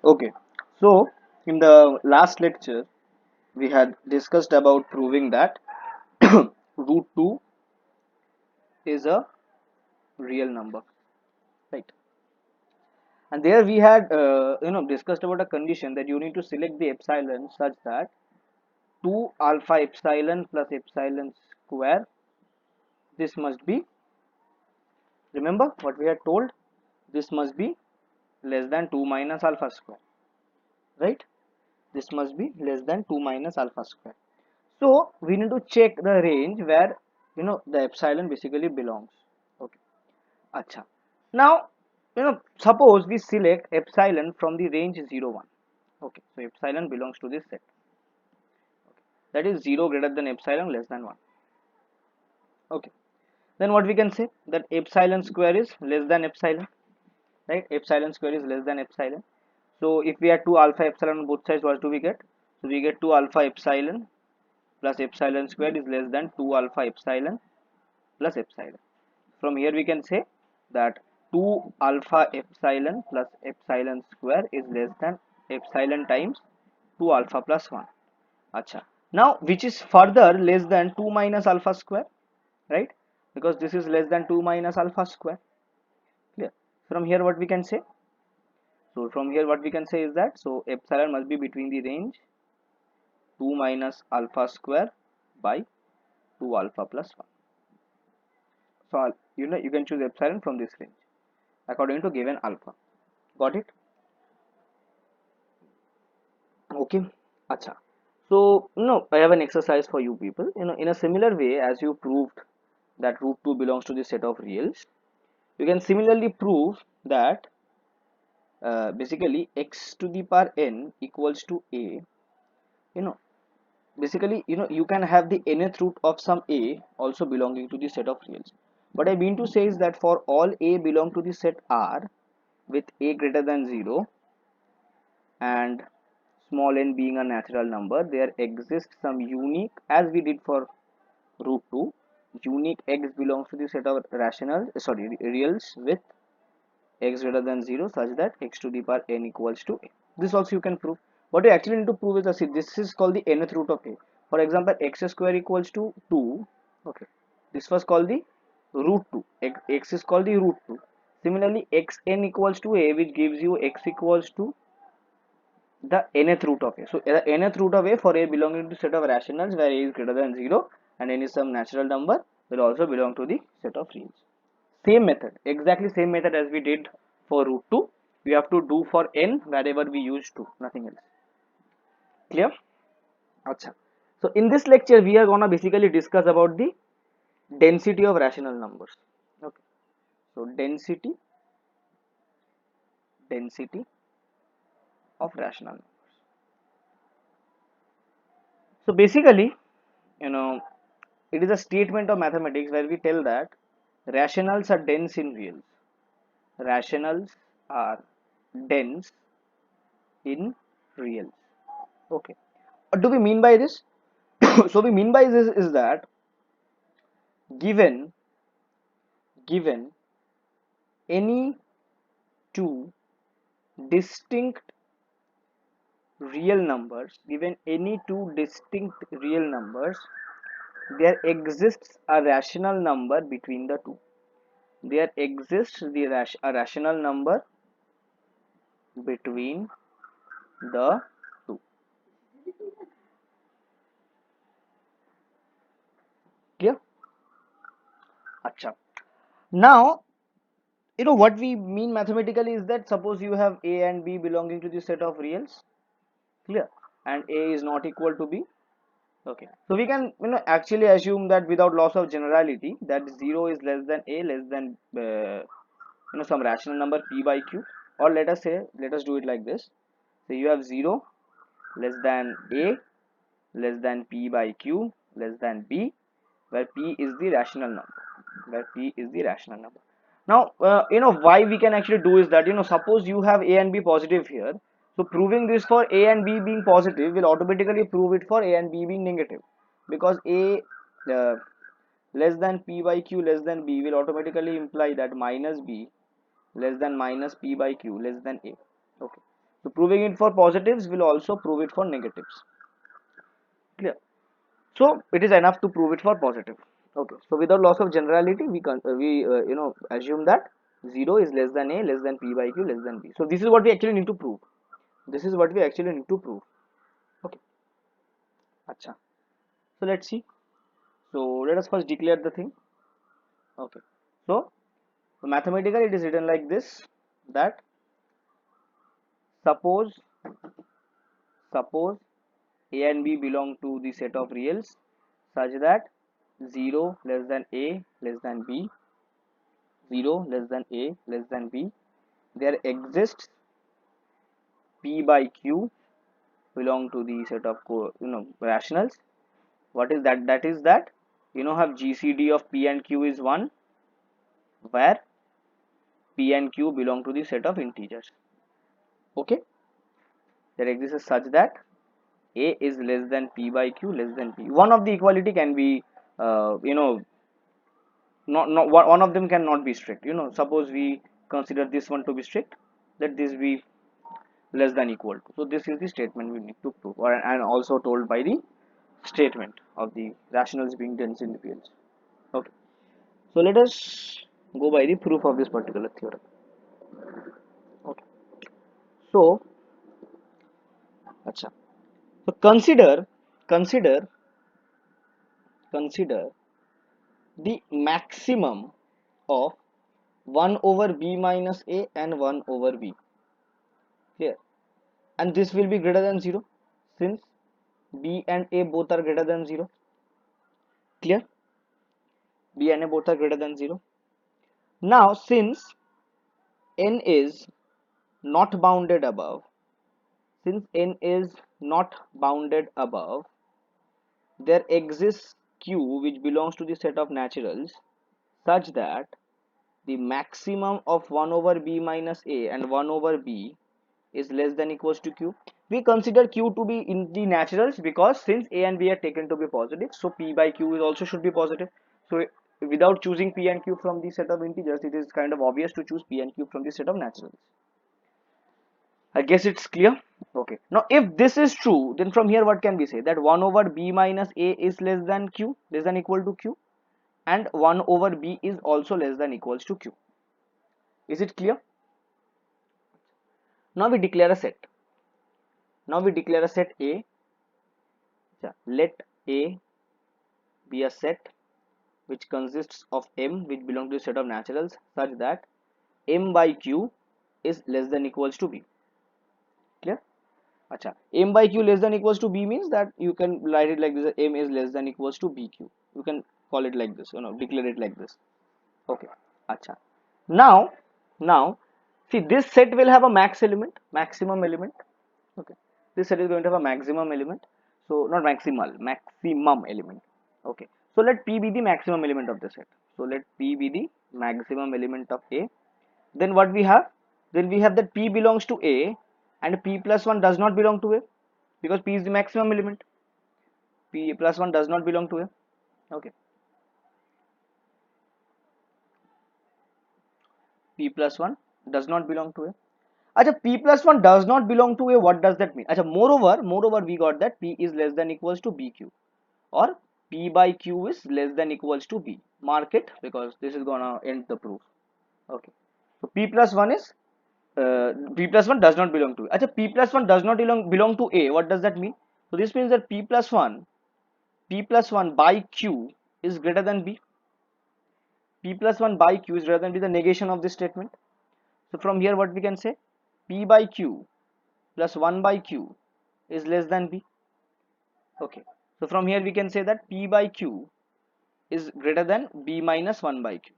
Okay, so in the last lecture, we had discussed about proving that root 2 is a real number, right? And there we had discussed about a condition that you need to select the epsilon such that 2 alpha epsilon plus epsilon square, this must be, remember what we had told, this must be less than 2 minus alpha square, right? This must be less than 2 minus alpha square. So we need to check the range where the epsilon basically belongs. Okay, acha. Now suppose we select epsilon from the range 0 1. Okay, so epsilon belongs to this set, that is 0 greater than epsilon less than 1. Okay, then what we can say, that epsilon square is less than epsilon, right? Epsilon square is less than epsilon. So if we add 2 alpha epsilon on both sides, what do we get? So we get 2 alpha epsilon plus epsilon square is less than 2 alpha epsilon plus epsilon. From here we can say that 2 alpha epsilon plus epsilon square is less than epsilon times 2 alpha plus 1. Acha. Now which is further less than 2 minus alpha square, right? Because this is less than 2 minus alpha square. Clear? From here what we can say? So from here what we can say is that, so epsilon must be between the range 2 minus alpha square by 2 alpha plus 1. So you can choose epsilon from this range according to given alpha. Got it? Okay. Acha. So I have an exercise for you people. In a similar way as you proved that root 2 belongs to the set of reals, you can similarly prove that basically x to the power n equals to a. You know basically you can have the nth root of some a also belonging to the set of reals. What I mean to say is that for all a belong to the set R with a greater than 0 and small n being a natural number, there exists some unique, as we did for root 2, unique x belongs to the set of reals with x greater than 0 such that x to the power n equals to a. This also you can prove. What you actually need to prove is that, see, this is called the nth root of a. For example, x square equals to 2. Okay, this was called the root 2. X is called the root 2. Similarly, xn equals to a, which gives you x equals to the nth root of a. So the nth root of a for a belonging to set of rationals where a is greater than 0 and n is some natural number will also belong to the set of reals. Same method, exactly same method as we did for root 2. We have to do for n wherever we use 2, nothing else. Clear? Acha. So in this lecture we are gonna basically discuss about the density of rational numbers. Okay. So density of rational numbers. So basically, you know, it is a statement of mathematics where we tell that rationals are dense in reals. Rationals are dense in reals. Okay. What do we mean by this? So we mean by this is that given given any two distinct real numbers, there exists a rational number between the two. There exists a rational number between the two. Clear? Acha. Now, what we mean mathematically is that suppose you have a and b belonging to the set of reals. Clear? And a is not equal to b. Okay, so we can actually assume that without loss of generality that 0 is less than a less than some rational number p by q, or let us do it like this. So you have 0 less than a less than p by q less than b, where p is the rational number. Now why we can actually do is that suppose you have a and b positive here, so proving this for a and b being positive will automatically prove it for a and b being negative, because a uh, less than p by q less than b will automatically imply that minus b less than minus p by q less than a. Okay, So proving it for positives will also prove it for negatives. Clear? So it is enough to prove it for positive. Okay. So without loss of generality, we assume that 0 is less than a, less than p by q, less than b. So this is what we actually need to prove. This is what we actually need to prove. Okay. Acha. So let's see. So let us first declare the thing. Okay. So mathematically it is written like this, that suppose suppose a and b belong to the set of reals such that 0 less than a less than b, 0 less than a less than b, there exists p by q belong to the set of rationals. What is that? That is that have GCD of p and q is 1, where p and q belong to the set of integers. Okay, there exists such that a is less than p by q less than p. One of the equality can be uh, you know not one of them cannot be strict. Suppose we consider this one to be strict, let this be less than equal to. So this is the statement we need to prove, and also told by the statement of the rationals being dense in the fields. Okay, so let us go by the proof of this particular theorem. Okay, so acha. So consider consider the maximum of 1 over b minus a and 1 over b. Clear? And this will be greater than 0 since b and a both are greater than 0. Clear? B and a both are greater than 0. Now since n is not bounded above, since n is not bounded above, there exists q which belongs to the set of naturals such that the maximum of 1 over b minus a and 1 over b is less than equals to q. We consider q to be in the naturals because since a and b are taken to be positive, so p by q is also should be positive. So without choosing p and q from the set of integers, it is kind of obvious to choose p and q from the set of naturals. I guess it's clear. Okay. Now, if this is true, then from here what can we say? That 1 over b minus a is less than q, less than equal to q, and 1 over b is also less than equals to q. Is it clear? Now we declare a set. Now we declare a set A. Let A be a set which consists of m which belong to the set of naturals such that m by q is less than equals to b. Clear? Acha. M by q less than equals to b means that you can write it like this: m is less than equals to bq. You can call it like this, declare it like this. Okay. Acha. Now, now, see, this set will have a maximum element. Okay, this set is going to have a maximum element. So not maximal, maximum element. Okay, so let p be the maximum element of the set. So let p be the maximum element of a. Then what we have? Then we have that p belongs to a and p plus 1 does not belong to a, because p is the maximum element. P plus 1 does not belong to a. Okay, p plus 1 does not belong to a. Acha, p plus 1 does not belong to a. What does that mean? Acha, moreover, we got that p is less than equals to bq, or p by q is less than equals to b. Mark it because this is gonna end the proof. Okay, so p plus 1 is p plus 1 does not belong to a. Acha, p plus 1 does not belong to a. What does that mean? So this means that p plus 1 by q is greater than b. P plus 1 by q is greater than b, the negation of this statement. So from here what we can say? P by q plus 1 by q is less than b. Okay, so from here we can say that p by q is greater than b minus 1 by q.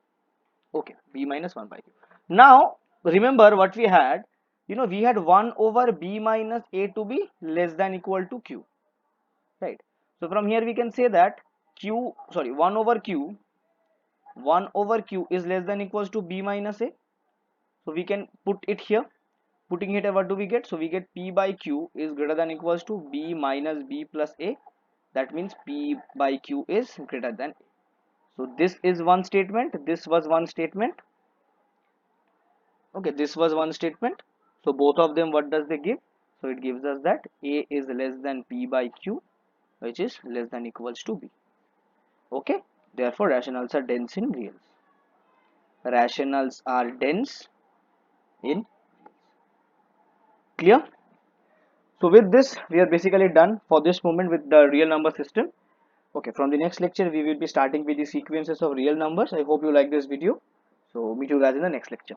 Okay, b minus 1 by q. Now remember what we had. We had 1 over b minus a to be less than equal to q, right? So from here we can say that 1 over q is less than equals to b minus a. So we can put it here. Putting it, what do we get? So we get p by q is greater than equals to b minus b plus a. That means p by q is greater than a. So this is one statement. This was one statement. Okay, this was one statement. So both of them, what does they give? So it gives us that A is less than P by Q, which is less than equals to B. Okay, therefore rationals are dense in reals. Rationals are dense in, clear? So with this, we are basically done for this moment with the real number system. Okay, from the next lecture, we will be starting with the sequences of real numbers. I hope you like this video. So meet you guys in the next lecture.